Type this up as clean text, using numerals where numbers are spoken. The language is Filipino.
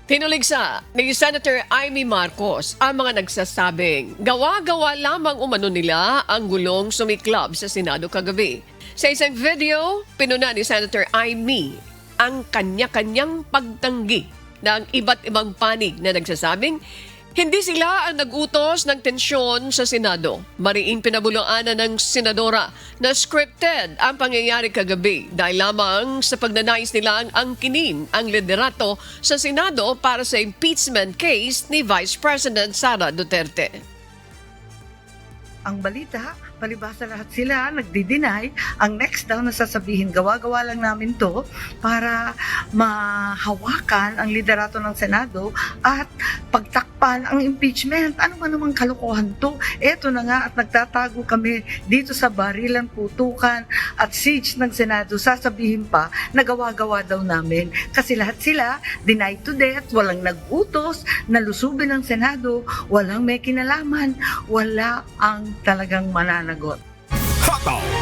Tinuligsa ni Senator Amy Marcos ang mga nagsasabing gawa-gawa lamang umano nila ang gulong sumiklab sa Senado kagabi. Sa isang video, pinuna ni Senator Amy ang kanya-kanyang pagtanggi ng iba't ibang panig na nagsasabing hindi sila ang nag-utos ng tensyon sa Senado. Mariing pinabulaanan ng senadora na scripted ang pangyayari kagabi dahil lamang sa pagnanais nilang angkinin ang liderato sa Senado para sa impeachment case ni Vice President Sara Duterte. Ang balita, palibhasa lahat sila nagdi-deny. Ang next daw na sasabihin, gawa-gawa lang namin to para mahawakan ang liderato ng Senado at pagtakpan ang impeachment. Ano ba namang kalokohan to? Eto na nga at nagtatago kami dito sa barilan, putukan at siege ng Senado. Sasabihin pa na gawa-gawa daw namin. Kasi lahat sila denied to death, walang nag-utos, nalusubin ng Senado, walang may kinalaman, wala ang talagang mananagot. Hot Dog!